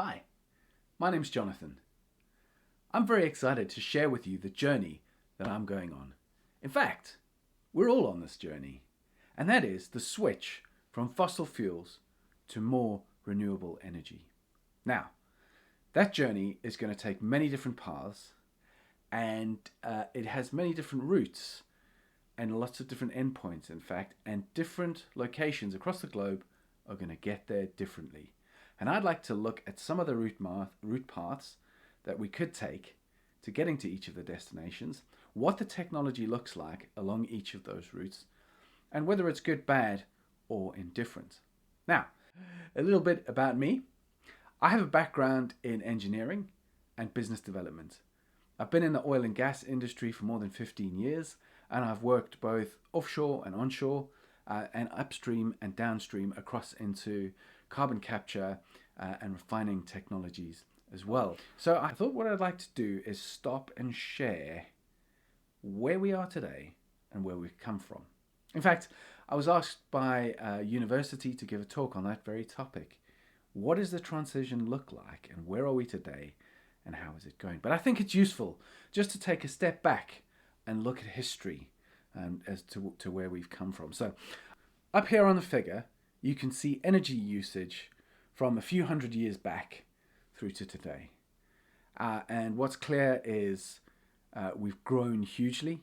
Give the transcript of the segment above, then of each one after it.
Hi, my name's Jonathan. I'm very excited to share with you the journey that I'm going on. In fact, we're all on this journey, and that is the switch from fossil fuels to more renewable energy. Now, that journey is going to take many different paths, and it has many different routes and lots of different endpoints, in fact, and different locations across the globe are going to get there differently. And I'd like to look at some of the route paths that we could take to getting to each of the destinations, what the technology looks like along each of those routes, and whether it's good, bad, or indifferent. Now, a little bit about me. I have a background in engineering and business development. I've been in the oil and gas industry for more than 15 years, and I've worked both offshore and onshore, and upstream and downstream across into carbon capture and refining technologies as well. So I thought what I'd like to do is stop and share where we are today and where we've come from. In fact, I was asked by a university to give a talk on that very topic. What does the transition look like, and where are we today, and how is it going? But I think it's useful just to take a step back and look at history as to where we've come from. So up here on the figure, you can see energy usage from a few hundred years back through to today. And what's clear is we've grown hugely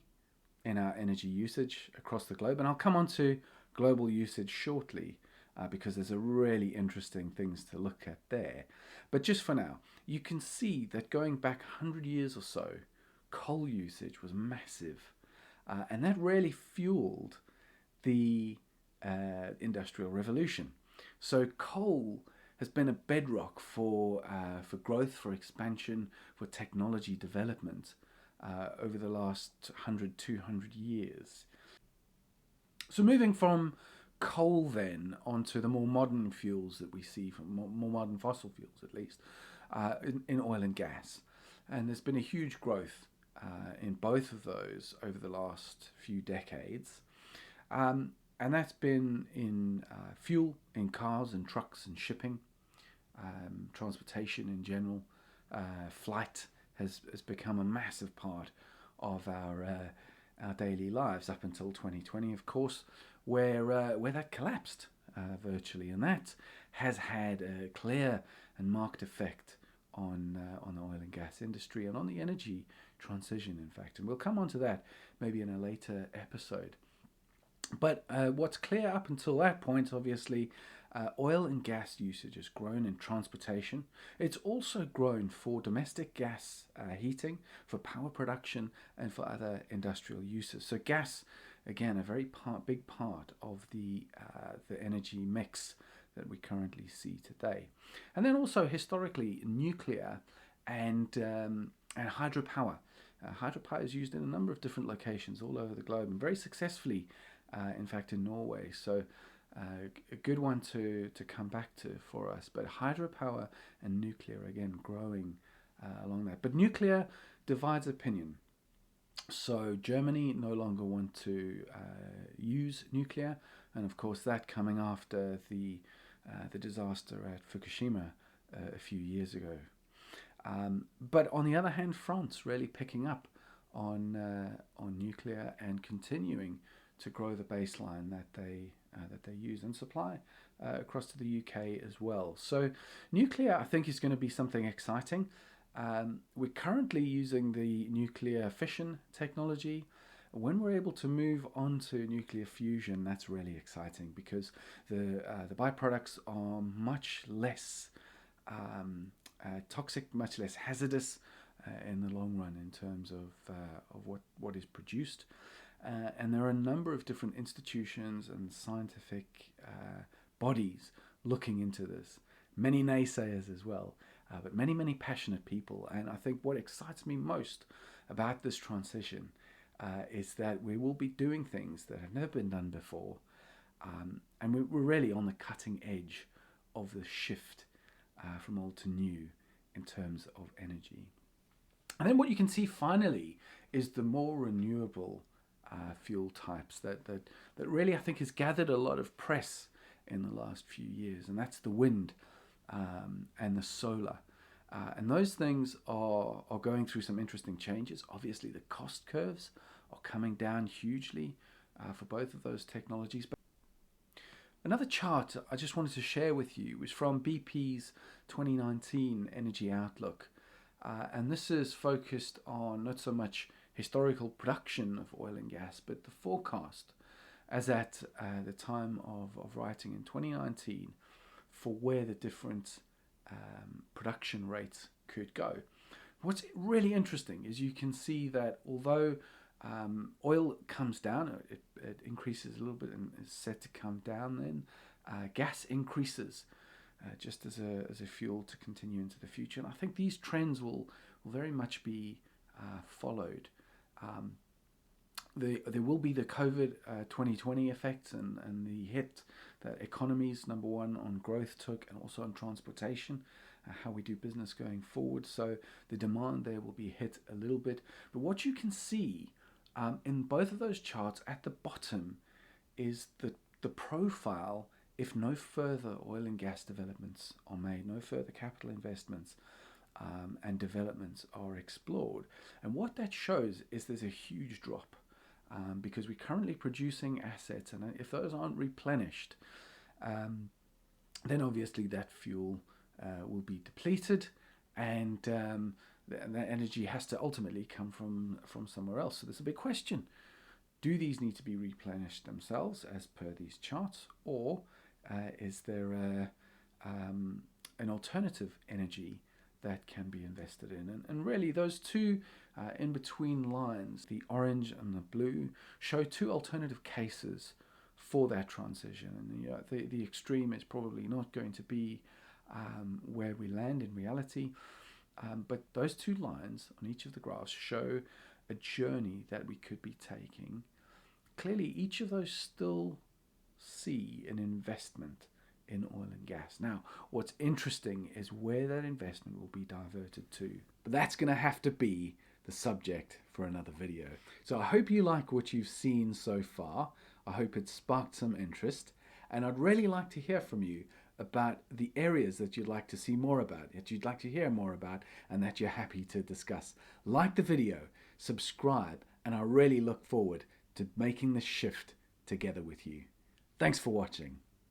in our energy usage across the globe. And I'll come on to global usage shortly because there's a really interesting things to look at there. But just for now, you can see that going back 100 years or so, coal usage was massive. And that really fueled the Industrial Revolution. So coal has been a bedrock for growth, for expansion, for technology development over the last 100, 200 years. So moving from coal then onto the more modern fuels that we see, from more modern fossil fuels at least, in oil and gas. And there's been a huge growth in both of those over the last few decades. And that's been in fuel, in cars and trucks and shipping, transportation in general. Flight has become a massive part of our daily lives up until 2020, of course, where that collapsed virtually, and that has had a clear and marked effect on the oil and gas industry and on the energy transition, in fact. And we'll come on to that maybe in a later episode. But what's clear up until that point, obviously, oil and gas usage has grown in transportation. It's also grown for domestic gas heating, for power production, and for other industrial uses. So gas, again, a very big part of the energy mix that we currently see today. And then also historically, nuclear and hydropower. Hydropower is used in a number of different locations all over the globe, and very successfully, in fact, in Norway. So a good one to come back to for us. But hydropower and nuclear, again, growing along that. But nuclear divides opinion. So Germany no longer want to use nuclear, and of course that coming after the disaster at Fukushima a few years ago. But on the other hand, France really picking up on nuclear and continuing to grow the baseline that they use and supply across to the UK as well. So nuclear, I think, is going to be something exciting. We're currently using the nuclear fission technology. When we're able to move on to nuclear fusion, that's really exciting because the byproducts are much less toxic, much less hazardous in the long run in terms of what is produced. And there are a number of different institutions and scientific bodies looking into this. Many naysayers as well, but many, many passionate people. And I think what excites me most about this transition is that we will be doing things that have never been done before. And we're really on the cutting edge of the shift from old to new in terms of energy. And then what you can see finally is the more renewable fuel types that really, I think, has gathered a lot of press in the last few years, and that's the wind, and the solar. And those things are going through some interesting changes. Obviously, the cost curves are coming down hugely for both of those technologies. But another chart I just wanted to share with you was from BP's 2019 Energy Outlook. And this is focused on not so much historical production of oil and gas, but the forecast as at the time of writing in 2019 for where the different production rates could go. What's really interesting is you can see that although oil comes down, it increases a little bit and is set to come down then, gas increases just as a fuel to continue into the future. And I think these trends will very much be followed. There will be the COVID 2020 effects and the hit that economies, number one, on growth took, and also on transportation, how we do business going forward. So the demand there will be hit a little bit. But what you can see in both of those charts at the bottom is the profile if no further oil and gas developments are made, no further capital investments and developments are explored. And what that shows is there's a huge drop. Because we're currently producing assets, and if those aren't replenished, then obviously that fuel will be depleted, and that energy has to ultimately come from somewhere else. So there's a big question. Do these need to be replenished themselves as per these charts, or is there an alternative energy that can be invested in? And really those two in between lines, the orange and the blue, show two alternative cases for that transition. And the extreme is probably not going to be where we land in reality, but those two lines on each of the graphs show a journey that we could be taking. Clearly each of those still see an investment in oil and gas. Now, what's interesting is where that investment will be diverted to. But that's going to have to be the subject for another video. So I hope you like what you've seen so far. I hope it sparked some interest. And I'd really like to hear from you about the areas that you'd like to see more about, that you'd like to hear more about, and that you're happy to discuss. Like the video, subscribe, and I really look forward to making this shift together with you. Thanks for watching.